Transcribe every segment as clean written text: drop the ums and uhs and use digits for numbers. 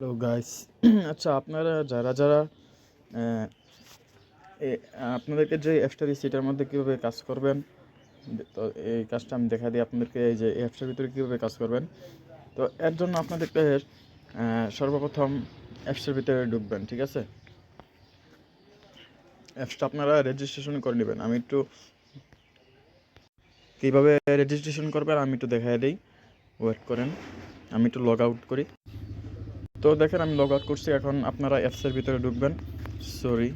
Hello guys. আচ্ছা, আপনারা যারা আহ, আপনাদেরকে যে অ্যাপসটা দিচ্ছি এটার মধ্যে কীভাবে কাজ করবেন, তো এই কাজটা আমি দেখা দিই আপনাদেরকে। এই যে অ্যাপসটার ভিতরে কীভাবে কাজ করবেন, তো এর জন্য আপনাদেরকে সর্বপ্রথম অ্যাপসটার ভিতরে ঢুকবেন। ঠিক আছে, অ্যাপসটা আপনারা রেজিস্ট্রেশন করে নেবেন। আমি একটু কীভাবে রেজিস্ট্রেশন করবেন আমি একটু দেখাই দিই, ওয়েট করেন। আমি একটু লগ আউট করি। তো দেখেন আমি লগ আউট করছি। এখন আপনারা অ্যাপসের ভিতরে ঢুকবেন। সরি,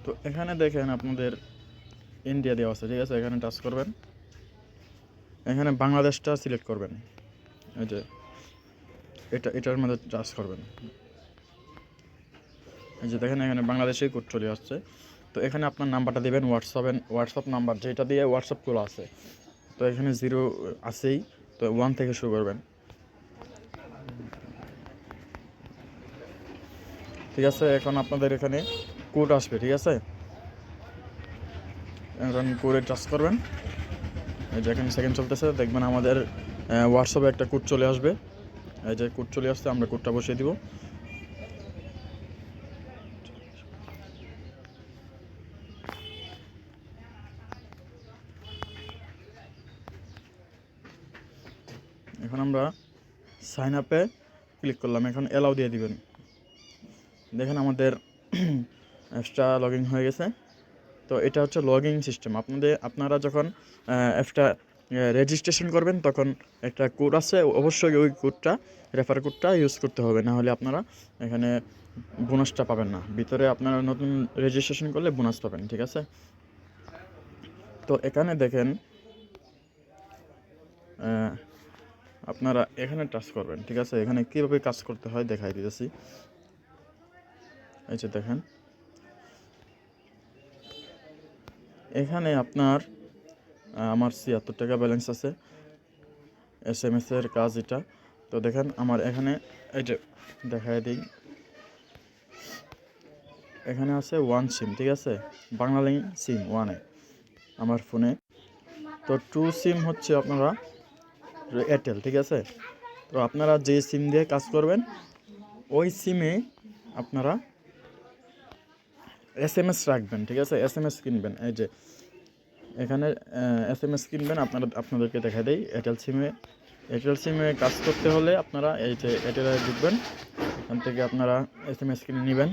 তো এখানে দেখেন আপনাদের ইন্ডিয়া দেওয়া আছে। ঠিক আছে, এখানে টাচ করবেন। এখানে বাংলাদেশটা সিলেক্ট করবেন। এই যে এটার মধ্যে টাচ করবেন। এই যে দেখেন এখানে বাংলাদেশেই কোড চলে আসছে। তো এখানে আপনার নাম্বারটা দেবেন, হোয়াটসঅ্যাপ নাম্বার যেটা দিয়ে হোয়াটসঅ্যাপ খোলা আছে। তো এখানে 0 আছেই, তো 1 থেকে শুরু করবেন। ঠিক আছে, এখন আপনাদের এখানে কোড আসবে। ঠিক আছে, এখন কোডে টাচ করবেন। এই যে এখানে সেকেন্ড চলতেছে, দেখবেন আমাদের হোয়াটসঅ্যাপে একটা কোড চলে আসবে। এই যে কোড চলে আসছে, আমরা কোডটা বসিয়ে দিব। এখন আমরা সাইন আপে ক্লিক করলাম। এখন অ্যালাউ দিয়ে দিবেন। দেখেন আমাদের অ্যাপসটা লগ ইন হয়ে গেছে। তো এটা হচ্ছে লগ ইন সিস্টেম। আপনারা যখন অ্যাপসটা রেজিস্ট্রেশন করবেন তখন একটা কোড আছে, অবশ্যই ওই কোডটা, রেফার কোডটা ইউজ করতে হবে, না হলে আপনারা এখানে বোনাসটা পাবেন না। ভিতরে আপনারা নতুন রেজিস্ট্রেশন করলে বোনাস পাবেন। ঠিক আছে, তো এখানে দেখেন আপনারা এখানে টাচ করবেন। ঠিক আছে, এখানে কীভাবে কাজ করতে হয় দেখাই দিতেছি। এই যে দেখেন এখানে আপনার আমার 76 টাকা ব্যালেন্স আছে। SMS এর কাজ এটা। তো দেখেন আমার এখানে এই যে দেখাই দিই, এখানে আছে 1 সিম। ঠিক আছে, বাংলালিংক সিম 1 আমার ফোনে। তো 2 সিম হচ্ছে আপনারা এয়ারটেল। ঠিক আছে, তো আপনারা যে সিম দিয়ে কাজ করবেন ওই সিমে আপনারা SMS রাখবেন। ঠিক আছে, SMS কিনবেন। এই যে এখানে SMS কিনবেন। আপনাদেরকে দেখা দেই, এয়ারটেল সিমে কাজ করতে হলে আপনারা এই যে এয়ারটেলে ঢুকবেন। এখান থেকে আপনারা SMS কিনে নেবেন।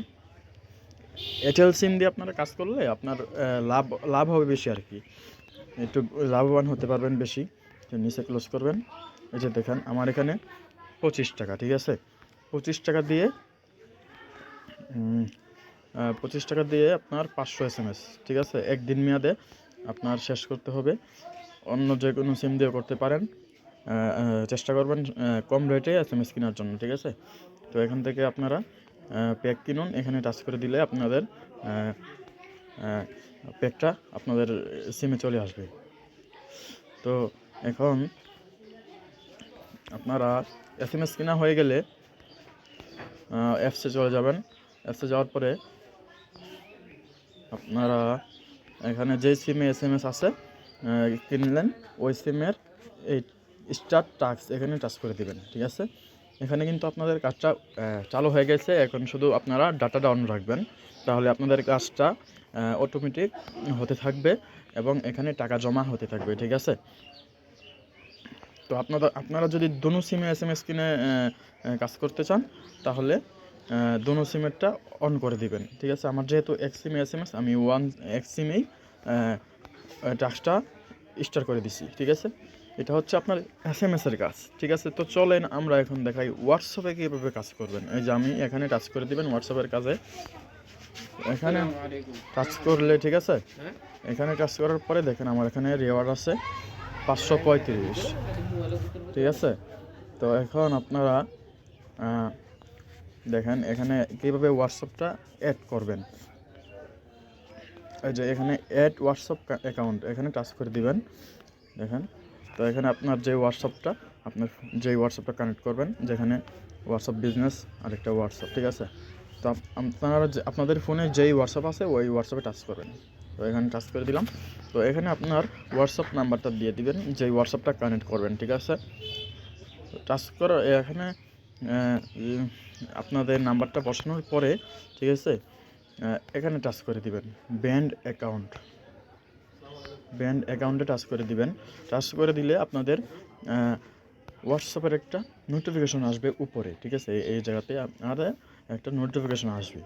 এয়ারটেল সিম দিয়ে আপনারা কাজ করলে আপনার লাভ হবে বেশি আর কি, একটু লাভবান হতে পারবেন বেশি। তো নিচে ক্লোজ করবেন। এই যে দেখেন আমার এখানে 25 টাকা। ঠিক আছে, 25 টাকা দিয়ে 25 টাকা দিয়ে আপনার 500 SMS। ঠিক আছে, একদিন মেয়াদে আপনার শেষ করতে হবে। অন্য যে কোনো সিম দিয়ে করতে পারেন। চেষ্টা করবেন কম রেটে SMS কেনার জন্য। ঠিক আছে, তো এখান থেকে আপনারা প্যাক কিনুন। এখানে টাচ করে দিলে আপনাদের প্যাকটা আপনাদের সিমে চলে আসবে। তো এখন আপনারা SMS কেনা হয়ে গেলে অ্যাপসে চলে যাবেন। অ্যাপসে যাওয়ার পরে আপনারা এখানে যেই সিমে SMS আছে কিনলেন ওই সিমের এই স্টার্ট টাস্ক এখানে টাচ করে দিবেন। ঠিক আছে, এখানে কিন্তু আপনাদের কাজটা চালু হয়ে গেছে। এখন শুধু আপনারা ডাটাটা অন রাখবেন, তাহলে আপনাদের কাজটা অটোমেটিক হতে থাকবে এবং এখানে টাকা জমা হতে থাকবে। ঠিক আছে, তো আপনারা যদি দোনো সিমে SMS কিনে কাজ করতে চান তাহলে দোনো সিমেরটা অন করে দিবেন। ঠিক আছে, আমার যেহেতু এক সিমে SMS, আমি এক সিমেই টাস্কটা স্টার্ট করে দিছি। ঠিক আছে, এটা হচ্ছে আপনার SMS এর কাজ। ঠিক আছে, তো চলেন আমরা এখন দেখাই হোয়াটসঅ্যাপে কীভাবে কাজ করবেন। এই যে আমি এখানে টাচ করে দিবেন হোয়াটসঅ্যাপের কাজে। এখানে টাচ করলে, ঠিক আছে, এখানে টাচ করার পরে দেখেন আমার এখানে রিওয়ার্ড আছে 535। ঠিক আছে, তো এখন আপনারা দেখেন এখানে কীভাবে হোয়াটসঅ্যাপটা অ্যাড করবেন। এই যে এখানে অ্যাড হোয়াটসঅ্যাপ অ্যাকাউন্ট, এখানে টাচ করে দিবেন। দেখেন, তো এখানে আপনার যে হোয়াটসঅ্যাপটা কানেক্ট করবেন, যেখানে হোয়াটসঅ্যাপ বিজনেস আর একটা হোয়াটসঅ্যাপ। ঠিক আছে, তো আপনারা আপনাদের ফোনে যেই হোয়াটসঅ্যাপ আছে ওই হোয়াটসঅ্যাপে টাচ করবেন। তো এখানে টাচ করে দিলাম। তো এখানে আপনার হোয়াটসঅ্যাপ নাম্বারটা দিয়ে দিবেন, যেই হোয়াটসঅ্যাপটা কানেক্ট করবেন, ঠিক আছে। টাচ করা এখানে আপনাদের নাম্বারটা বসানোর পরে, ঠিক আছে, এখানে টাচ করে দিবেন ব্যান্ড অ্যাকাউন্টে টাচ করে দিবেন। টাচ করে দিলে আপনাদের হোয়াটসঅ্যাপের একটা নোটিফিকেশন আসবে উপরে, ঠিক আছে। এই জায়গাতে আপনাদের একটা নোটিফিকেশন আসবে।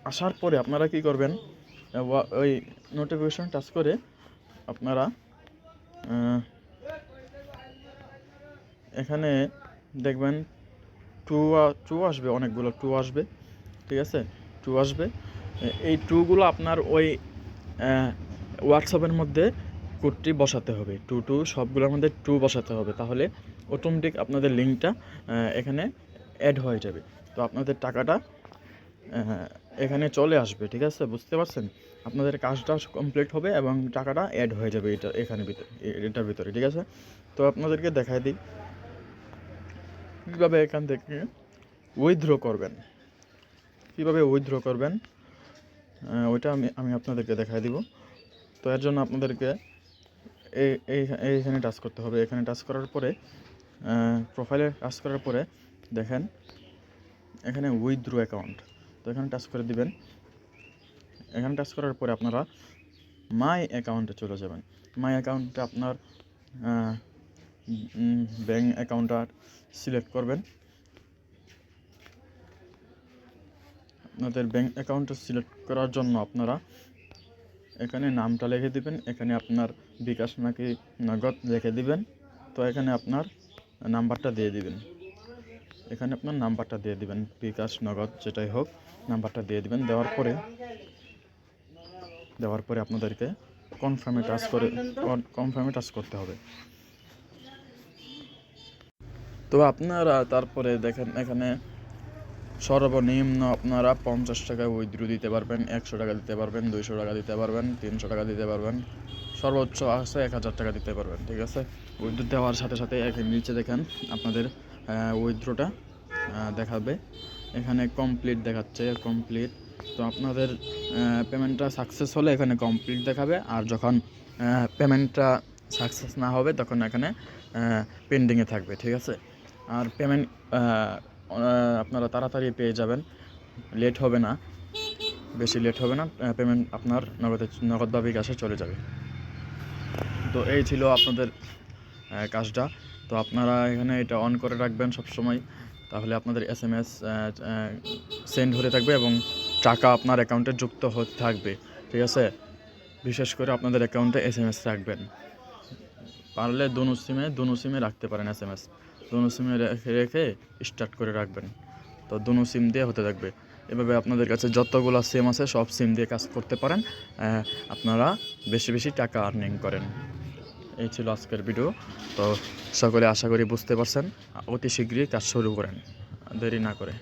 আসার পরে আপনারা কি করবেন, ওই নোটিফিকেশন টাচ করে আপনারা এখানে দেখবেন টু আসবে, অনেকগুলো টু আসবে, ঠিক আছে। টু আসবে, এই টুগুলো আপনার ওই হোয়াটসঅ্যাপের মধ্যে কোডটি বসাতে হবে। টু সবগুলোর মধ্যে টু বসাতে হবে, তাহলে অটোমেটিক আপনাদের লিঙ্কটা এখানে অ্যাড হয়ে যাবে। তো আপনাদের টাকাটা এখানে চলে আসবে, ঠিক আছে, বুঝতে পারছেন। আপনাদের কাজটা কমপ্লিট হবে এবং টাকাটা অ্যাড হয়ে যাবে এটার ভিতরে, ঠিক আছে। তো আপনাদেরকে দেখাই দিই কীভাবে এখান থেকে উইথড্র করবেন, ওইটা আমি আপনাদেরকে দেখাই দিব। তো এর জন্য আপনাদেরকে এইখানে টাচ করতে হবে। এখানে টাচ করার পরে প্রোফাইলে টাচ করার পরে দেখেন এখানে উইথড্র অ্যাকাউন্ট, তো এখানে টাচ করে দিবেন। এখানে টাচ করার পরে আপনারা মাই অ্যাকাউন্টে চলে যাবেন। মাই অ্যাকাউন্টে আপনার ব্যাঙ্ক অ্যাকাউন্টটা সিলেক্ট করবেন। আপনাদের ব্যাঙ্ক অ্যাকাউন্টটা সিলেক্ট করার জন্য আপনারা এখানে নামটা লিখে দিবেন। এখানে আপনার বিকাশ নাকি নগদ লিখে দিবেন। তো এখানে আপনার নাম্বারটা দিয়ে দিবেন। বিকাশ নগদ যেটাই হোক, নাম্বারটা দিয়ে দিবেন। দেওয়ার পরে আপনাদেরকে কনফার্মে টাচ করতে হবে। তো আপনারা তারপরে দেখেন এখানে সর্বনিম্ন আপনারা 50 টাকা উইথড্র দিতে পারবেন, 100 টাকা দিতে পারবেন, 200 টাকা দিতে পারবেন, 300 টাকা দিতে পারবেন, সর্বোচ্চ আছে 1000 টাকা দিতে পারবেন, ঠিক আছে। উইথড্র দেওয়ার সাথে সাথে এখানে নিচে দেখেন আপনাদের উইথড্রটা দেখাবে। এখানে কমপ্লিট দেখাচ্ছে, কমপ্লিট। তো আপনাদের পেমেন্টটা সাকসেস হলে এখানে কমপ্লিট দেখাবে, আর যখন পেমেন্টটা সাকসেস না হবে তখন এখানে পেন্ডিংয়ে থাকবে, ঠিক আছে। আর পেমেন্ট আপনারা তাড়াতাড়ি পেয়ে যাবেন, লেট হবে না, বেশি লেট হবে না। পেমেন্ট আপনার নগদ বা বিকাশে চলে যাবে। তো এই ছিল আপনাদের কাজটা। তো আপনারা এখানে এটা অন করে রাখবেন সবসময়, তাহলে আপনাদের SMS সেন্ড হতে থাকবে এবং টাকা আপনার অ্যাকাউন্টে যুক্ত হতে থাকবে, ঠিক আছে। বিশেষ করে আপনাদের অ্যাকাউন্টে SMS রাখবেন, পারলে দোনো সিমে রাখতে পারেন। SMS দোনো সিমে রেখে স্টার্ট করে রাখবেন। তো দোনো সিম দিয়ে হতে থাকবে। এভাবে আপনাদের কাছে যতগুলো সিম আছে সব সিম দিয়ে কাজ করতে পারেন, আপনারা বেশি বেশি টাকা আর্নিং করেন। এই ছিল আজকের ভিডিও। তো সকলে আশা করি বুঝতে পারছেন। অতি শীঘ্রই কাজ শুরু করেন, দেরি না করে।